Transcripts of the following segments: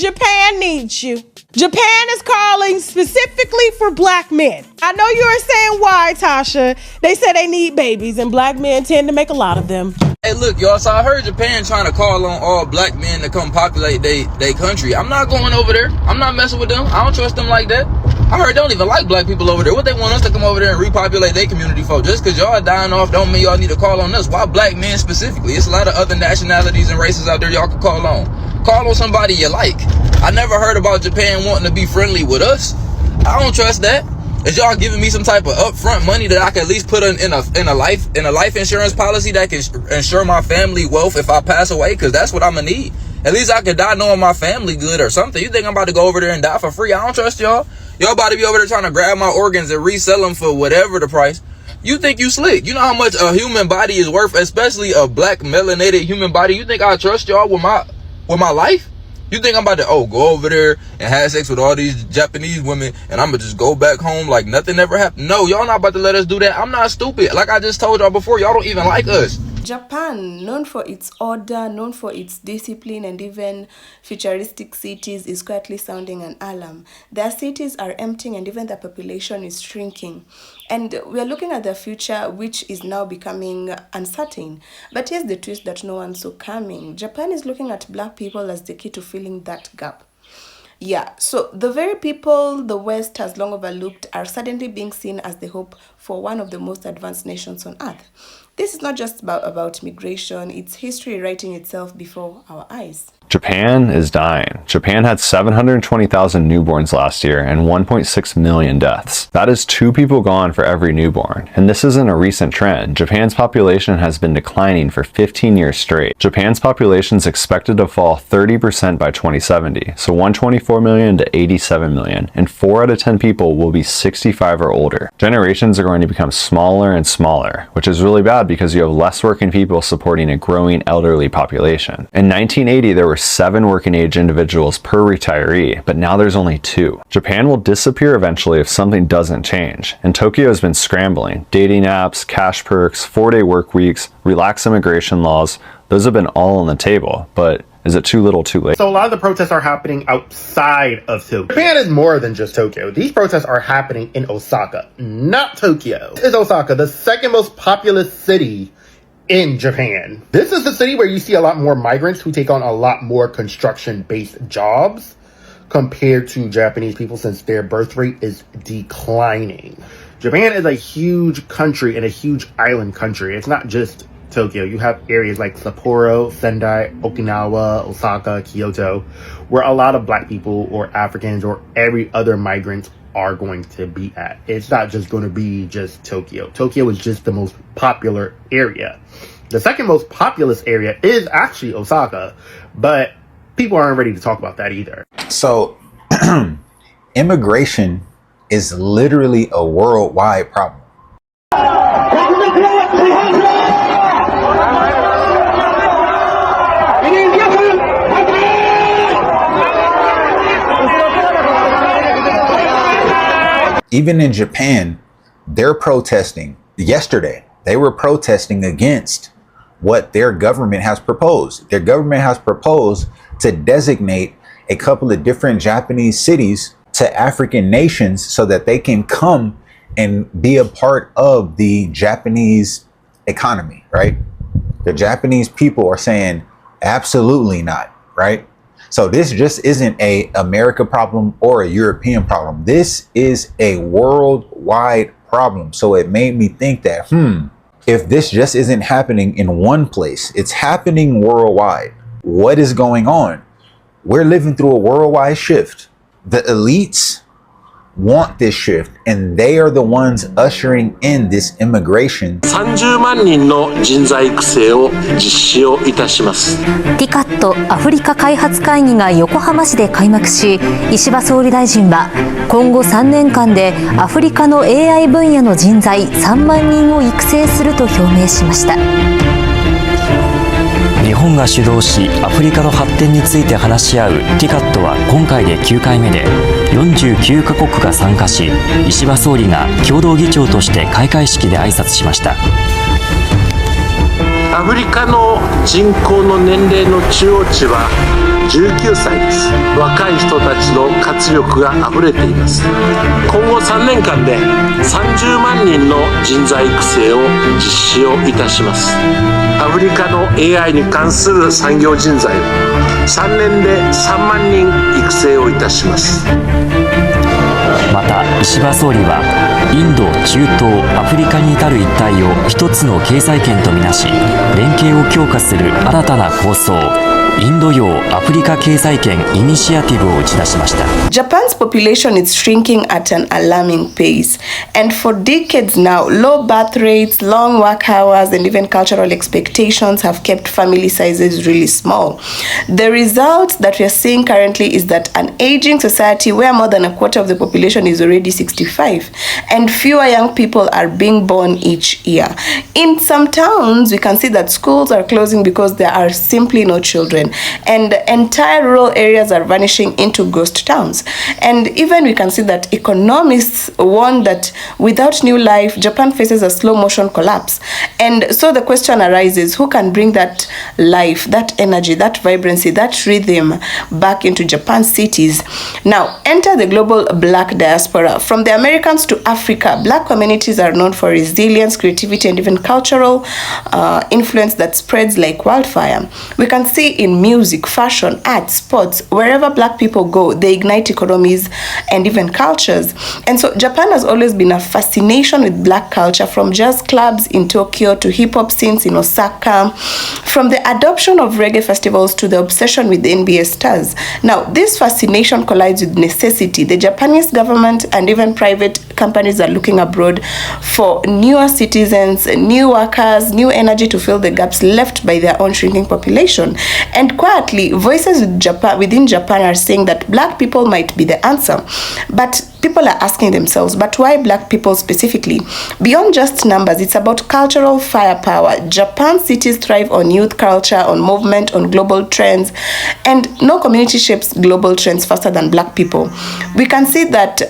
Japan needs you. Japan is calling specifically for black men. I know you are saying why, Tasha. They say they need babies, and black men tend to make a lot of them. Hey, look, y'all, so I heard Japan trying to call on all black men to come populate they country. I'm not going over there. I'm not messing with them. I don't trust them like that. I heard they don't even like black people over there. What they want us to come over there and repopulate their community for? Just because y'all dying off don't mean y'all need to call on us. Why black men specifically? It's a lot of other nationalities and races out there y'all can call on. Call on somebody you like. I never heard about Japan wanting to be friendly with us. I don't trust that. Is y'all giving me some type of upfront money that I can at least put in a life insurance policy that can ensure my family wealth if I pass away? Because that's what I'm gonna need. At least I could die knowing my family good or something. You think I'm about to go over there and die for free? I don't trust y'all. Y'all about to be over there trying to grab my organs and resell them for whatever the price. You think you slick? You know how much a human body is worth, especially a black melanated human body. You think I trust y'all with my life? You think I'm about to go over there and have sex with all these Japanese women and I'm gonna just go back home like nothing ever happened? No, y'all not about to let us do that. I'm not stupid. Like I just told y'all before, y'all don't even like us. Japan, known for its order, known for its discipline and even futuristic cities, is quietly sounding an alarm. Their cities are emptying and even their population is shrinking. And we are looking at the future, which is now becoming uncertain. But here's the twist that no one saw coming. Japan is looking at black people as the key to filling that gap. Yeah, so the very people the West has long overlooked are suddenly being seen as the hope for one of the most advanced nations on earth. This is not just about migration, it's history writing itself before our eyes. Japan is dying. Japan had 720,000 newborns last year and 1.6 million deaths. That is 2 people gone for every newborn. And this isn't a recent trend. Japan's population has been declining for 15 years straight. Japan's population is expected to fall 30% by 2070, so 124 million to 87 million, and 4 out of 10 people will be 65 or older. Generations are going to become smaller and smaller, which is really bad because you have less working people supporting a growing elderly population. In 1980, there were 7 working age individuals per retiree, but now there's only 2. Japan will disappear eventually if something doesn't change, and Tokyo has been scrambling. Dating apps, cash perks, 4-day work weeks, relaxed immigration laws, those have been all on the table, but is it too little too late? So a lot of the protests are happening outside of Tokyo. Japan is more than just Tokyo. These protests are happening in Osaka, not Tokyo. This is Osaka, the second most populous city in Japan. This is the city where you see a lot more migrants who take on a lot more construction-based jobs compared to Japanese people, since their birth rate is declining. Japan is a huge country and a huge island country. It's not just Tokyo. You have areas like Sapporo, Sendai, Okinawa, Osaka, Kyoto, where a lot of black people or Africans or every other migrant are going to be at. It's not just going to be just Tokyo. Tokyo is just the most popular area. The second most populous area is actually Osaka, but people aren't ready to talk about that either. So immigration is literally a worldwide problem. Even in Japan, they're protesting. Yesterday, they were protesting against what their government has proposed. Their government has proposed to designate a couple of different Japanese cities to African nations so that they can come and be a part of the Japanese economy, right? The Japanese people are saying absolutely not, right? So this just isn't a America problem or a European problem. This is a worldwide problem. So it made me think that, if this just isn't happening in one place, it's happening worldwide. What is going on? We're living through a worldwide shift. The elites want this shift, and they are the ones ushering in this immigration. 30万人の人材育成を実施をいたします。TICAD アフリカ開発会議が横浜市で開幕し、石破総理大臣は今後3年間でアフリカの AI 分野の人材3万人を育成すると表明しました。日本が主導しアフリカの発展について話し合う TICAD は今回で9回目で49カ国が参加し、石破総理が共同議長として開会式で挨拶しました。アフリカの人口の年齢の中央値は19歳です。若い人たちの活力があふれています。今後3年間で30万人の人材育成を実施をいたします。アフリカの AI に関する産業人材を3年で3万人育成をいたします。また石破総理はインド、中東、アフリカに至る一帯を一つの経済圏とみなし、連携を強化する新たな構想、インド洋アフリカ経済圏イニシアティブを打ち出しました。 Japan's population is shrinking at an alarming pace, and for decades now, low birth rates, long work hours, and even cultural expectations have kept family sizes really small. The result that we are seeing currently is that an aging society where more than a quarter of the population is already 65, and fewer young people are being born each year. In some towns, we can see that schools are closing because there are simply no children, and entire rural areas are vanishing into ghost towns. And even we can see that economists warn that without new life, Japan faces a slow motion collapse. And so the question arises, who can bring that life, that energy, that vibrancy, that rhythm back into Japan's cities? Now, enter the global Black diaspora. From the Americans to Africa, Black communities are known for resilience, creativity, and even cultural influence that spreads like wildfire. We can see in music, fashion, art, sports, wherever Black people go, they ignite economies and even cultures. And so Japan has always been a fascination with Black culture, from jazz clubs in Tokyo to hip-hop scenes in Osaka, from the adoption of reggae festivals to the obsession with the NBA stars. Now, this fascination collides with necessity. The Japanese government and even private companies are looking abroad for newer citizens, new workers, new energy to fill the gaps left by their own shrinking population. And quietly, voices within Japan are saying that Black people might be the answer. But people are asking themselves, but why Black people specifically? Beyond just numbers, it's about cultural firepower. Japan's cities thrive on youth culture, on movement, on global trends, and no community shapes global trends faster than Black people. We can see that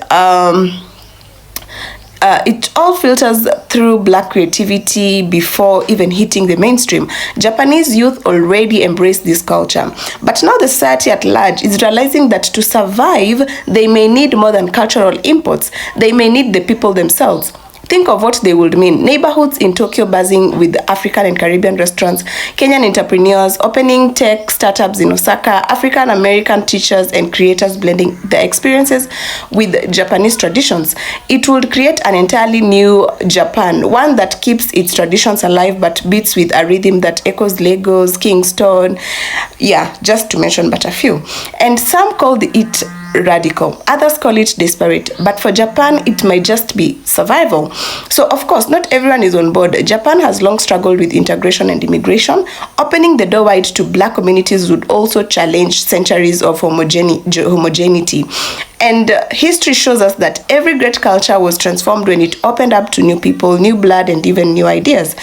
it all filters through Black creativity before even hitting the mainstream. Japanese youth already embrace this culture, but now the society at large is realizing that to survive, they may need more than cultural imports. They may need the people themselves. Think of what they would mean. Neighborhoods in Tokyo buzzing with African and Caribbean restaurants, Kenyan entrepreneurs opening tech startups in Osaka, African American teachers and creators blending their experiences with Japanese traditions. It would create an entirely new Japan, one that keeps its traditions alive but beats with a rhythm that echoes Lagos, Kingston, yeah, just to mention but a few. And some call it radical, others call it desperate, but for Japan it might just be survival. So of course not everyone is on board. Japan has long struggled with integration and immigration. Opening the door wide to Black communities would also challenge centuries of homogeneity. And history shows us that every great culture was transformed when it opened up to new people, new blood, and even new ideas.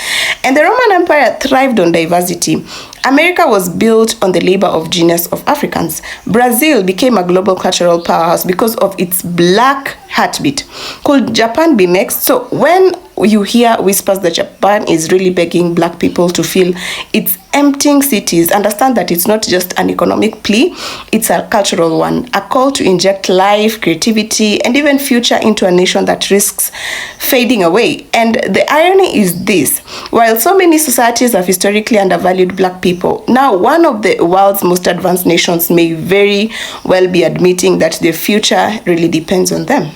And the Roman Empire thrived on diversity. America was built on the labor of genius of Africans. Brazil became a global cultural powerhouse because of its Black heartbeat. Could Japan be next? So when you hear whispers that Japan is really begging Black people to fill its emptying cities, understand that it's not just an economic plea, it's a cultural one, a call to inject life, creativity, and even future into a nation that risks fading away. And the irony is this: while so many societies have historically undervalued Black people, now one of the world's most advanced nations may very well be admitting that their future really depends on them.